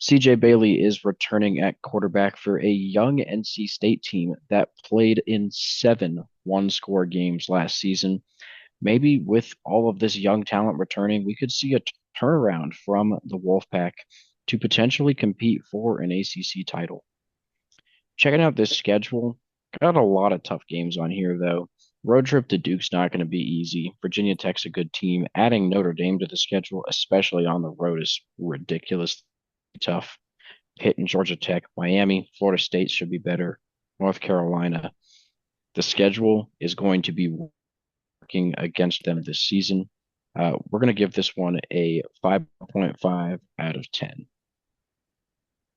CJ Bailey is returning at quarterback for a young NC State team that played in seven one-score games last season. Maybe with all of this young talent returning, we could see a turnaround from the Wolfpack to potentially compete for an ACC title. Checking out this schedule, got a lot of tough games on here, though. Road trip to Duke's not going to be easy. Virginia Tech's a good team. Adding Notre Dame to the schedule, especially on the road, is ridiculously tough. Pitt and Georgia Tech, Miami, Florida State should be better. North Carolina. The schedule is going to be working against them this season. We're going to give this one a 5.5 out of 10.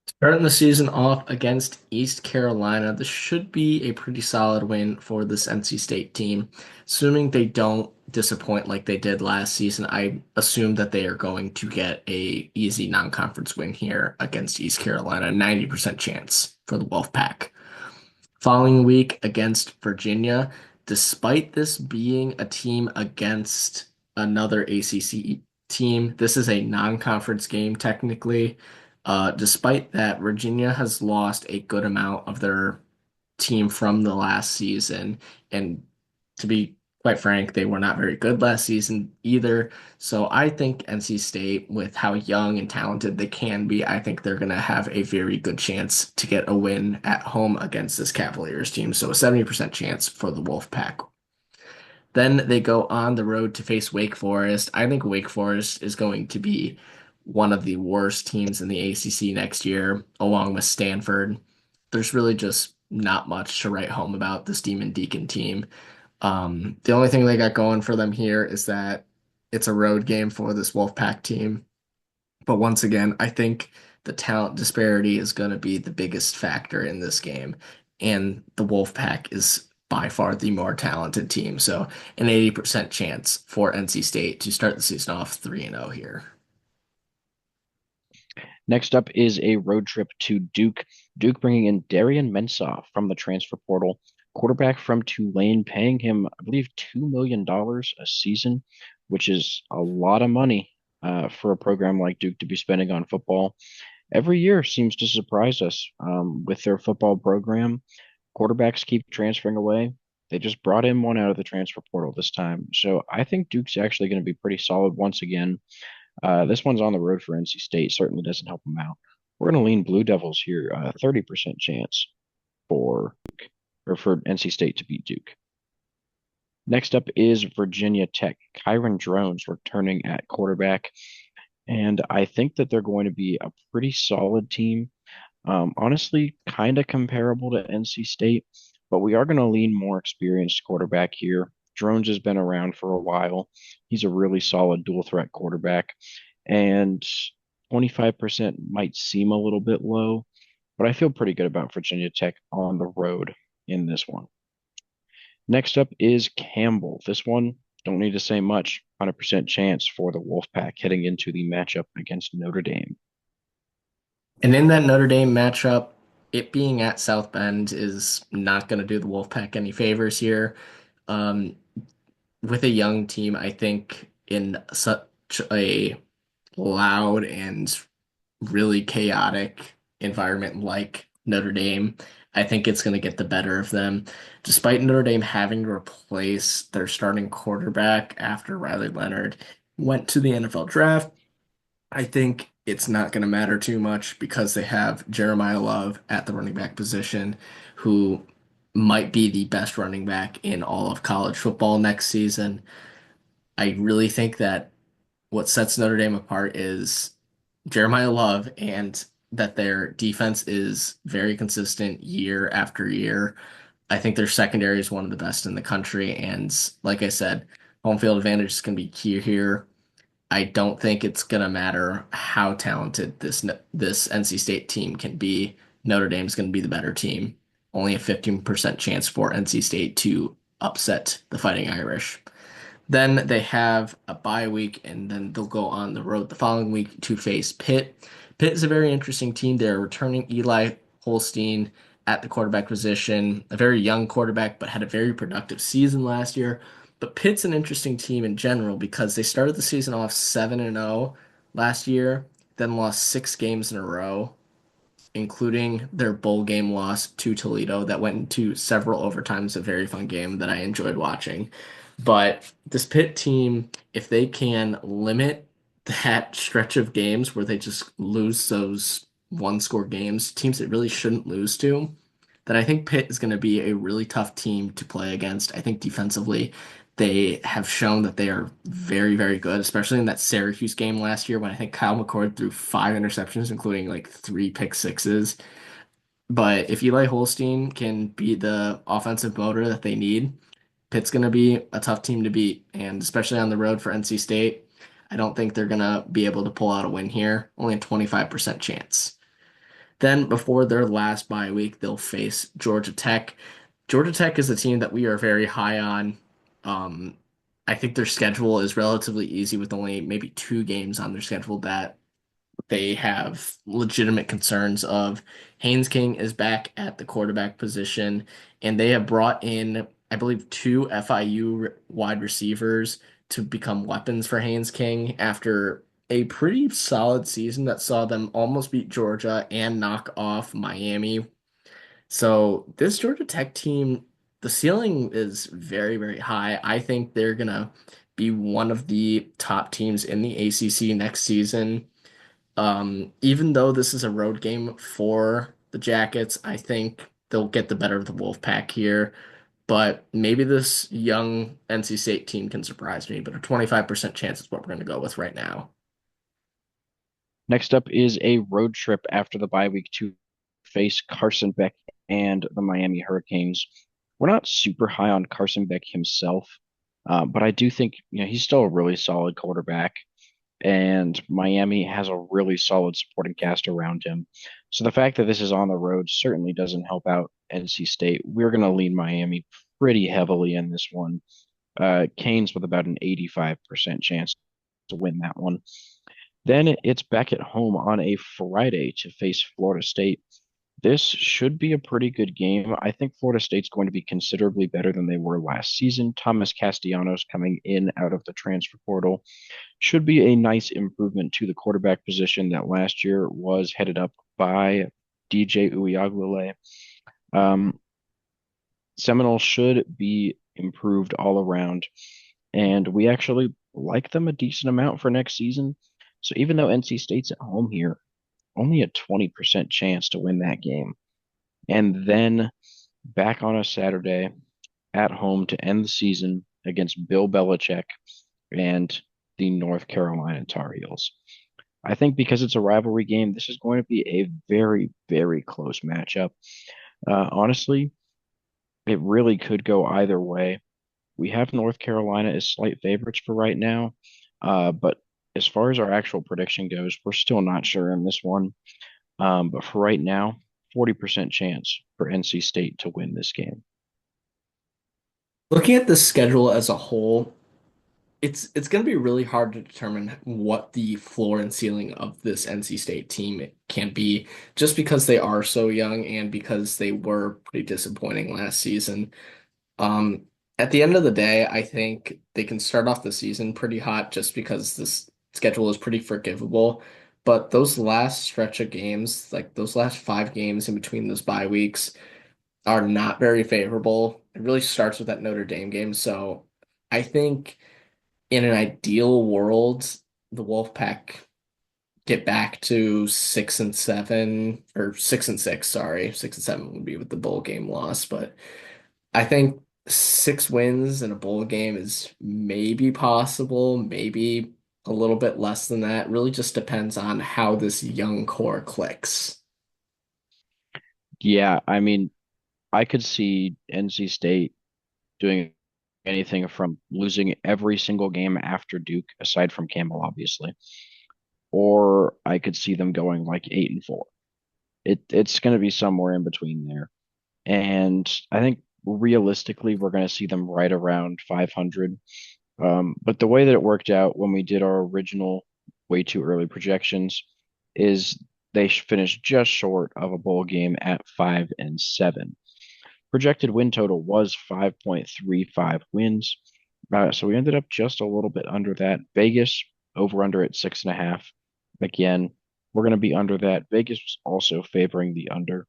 Starting the season off against East Carolina, this should be a pretty solid win for this NC State team. Assuming they don't disappoint like they did last season, I assume that they are going to get a easy non-conference win here against East Carolina, 90% chance for the Wolfpack. Following week against Virginia, despite this being a team against another ACC team, this is a non-conference game technically. Despite that, Virginia has lost a good amount of their team from the last season. And to be quite frank, they were not very good last season either. So I think NC State, with how young and talented they can be, I think they're going to have a very good chance to get a win at home against this Cavaliers team. So a 70% chance for the Wolfpack. Then they go on the road to face Wake Forest. I think Wake Forest is going to be one of the worst teams in the ACC next year, along with Stanford. There's really just not much to write home about this Demon Deacon team. The only thing they got going for them here is that it's a road game for this Wolfpack team. But once again, I think the talent disparity is going to be the biggest factor in this game. And the Wolfpack is by far the more talented team. So an 80% chance for NC State to start the season off 3-0 here. Next up is a road trip to Duke. Duke bringing in Darian Mensah from the transfer portal, quarterback from Tulane, paying him, I believe, $2 million a season, which is a lot of money for a program like Duke to be spending on football. Every year seems to surprise us with their football program. Quarterbacks keep transferring away. They just brought in one out of the transfer portal this time. So I think Duke's actually going to be pretty solid once again. This one's on the road for NC State. Certainly doesn't help them out. We're going to lean Blue Devils here. 30% chance for for NC State to beat Duke. Next up is Virginia Tech. Kyron Drones returning at quarterback. And I think that they're going to be a pretty solid team. Honestly, kind of comparable to NC State, but we are going to lean more experienced quarterback here. Drones has been around for a while. He's a really solid dual threat quarterback, and 25% might seem a little bit low, but I feel pretty good about Virginia Tech on the road in this one. Next up is Campbell. This one, don't need to say much. 100% chance for the Wolfpack heading into the matchup against Notre Dame. And in that Notre Dame matchup, it being at South Bend is not going to do the Wolfpack any favors here. Um, with a young team, I think in such a loud and really chaotic environment like Notre Dame, I think it's going to get the better of them. Despite Notre Dame having to replace their starting quarterback after Riley Leonard went to the NFL draft, I think it's not going to matter too much because they have Jeremiah Love at the running back position, who might be the best running back in all of college football next season. I really think that what sets Notre Dame apart is Jeremiah Love and that their defense is very consistent year after year. I think their secondary is one of the best in the country. And like I said, home field advantage is going to be key here. I don't think it's going to matter how talented this NC State team can be. Notre Dame's going to be the better team. Only a 15% chance for NC State to upset the Fighting Irish. Then they have a bye week, and then they'll go on the road the following week to face Pitt. Pitt is a very interesting team. They're returning Eli Holstein at the quarterback position, a very young quarterback, but had a very productive season last year. But Pitt's an interesting team in general because they started the season off 7-0 last year. then lost 6 games in a row, including their bowl game loss to Toledo that went into several overtimes, a very fun game that I enjoyed watching. But this Pitt team, if they can limit that stretch of games where they just lose those one score games, teams that really shouldn't lose to, then I think Pitt is going to be a really tough team to play against. I think defensively, they have shown that they are very, very good, especially in that Syracuse game last year when I think Kyle McCord threw 5 interceptions, including like 3 pick sixes. But if Eli Holstein can be the offensive motor that they need, Pitt's going to be a tough team to beat. And especially on the road for NC State, I don't think they're going to be able to pull out a win here. Only a 25% chance. Then before their last bye week, they'll face Georgia Tech. Georgia Tech is a team that we are very high on. Um, I think their schedule is relatively easy with only maybe 2 games on their schedule that they have legitimate concerns of. Haynes King is back at the quarterback position, and they have brought in, I believe, 2 FIU wide receivers to become weapons for Haynes King after a pretty solid season that saw them almost beat Georgia and knock off Miami. So this Georgia Tech team, the ceiling is very, very high. I think they're gonna be one of the top teams in the ACC next season. Even though this is a road game for the Jackets, I think they'll get the better of the Wolfpack here. But maybe this young NC State team can surprise me, but a 25% chance is what we're going to go with right now. Next up is a road trip after the bye week to face Carson Beck and the Miami Hurricanes. We're not super high on Carson Beck himself, but I do think he's still a really solid quarterback, and Miami has a really solid supporting cast around him. So the fact that this is on the road certainly doesn't help out NC State. We're going to lean Miami pretty heavily in this one. Canes with about an 85% chance to win that one. Then it's back at home on a Friday to face Florida State. This should be a pretty good game. I think Florida State's going to be considerably better than they were last season. Thomas Castellanos coming in out of the transfer portal should be a nice improvement to the quarterback position that last year was headed up by DJ Uiagalelei. Um, Seminoles should be improved all around, and we actually like them a decent amount for next season. So even though NC State's at home here, only a 20% chance to win that game. And then back on a Saturday at home to end the season against Bill Belichick and the North Carolina Tar Heels. I think because it's a rivalry game, this is going to be a very, very close matchup. Honestly, it really could go either way. We have North Carolina as slight favorites for right now, but as far as our actual prediction goes, we're still not sure in this one. But for right now, 40% chance for NC State to win this game. Looking at the schedule as a whole, it's going to be really hard to determine what the floor and ceiling of this NC State team can be, just because they are so young and because they were pretty disappointing last season. Um, at the end of the day, I think they can start off the season pretty hot just because this schedule is pretty forgivable. But those last stretch of games, like those last 5 games in between those bye weeks, are not very favorable. It really starts with that Notre Dame game. So I think in an ideal world, the Wolfpack get back to 6-7 or 6-6, sorry. 6-7 would be with the bowl game loss, but I think 6 wins in a bowl game is maybe possible, maybe a little bit less than that. Really just depends on how this young core clicks. Yeah, I mean, I could see NC State doing anything from losing every single game after Duke, aside from Campbell, obviously, or I could see them going like 8-4. It's going to be somewhere in between there. And I think realistically, we're going to see them right around 500. But the way that it worked out when we did our original way too early projections is they finished just short of a bowl game at 5-7. Projected win total was 5.35 wins. So we ended up just a little bit under that. Vegas over under at 6.5. Again, We're going to be under that. Vegas was also favoring the under.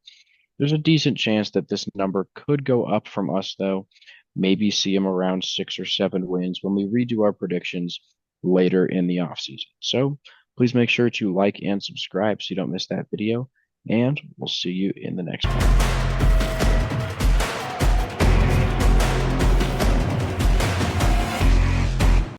There's a decent chance that this number could go up from us, though. Maybe see them around 6 or 7 wins when we redo our predictions later in the offseason. So please make sure to like and subscribe so you don't miss that video. And we'll see you in the next one.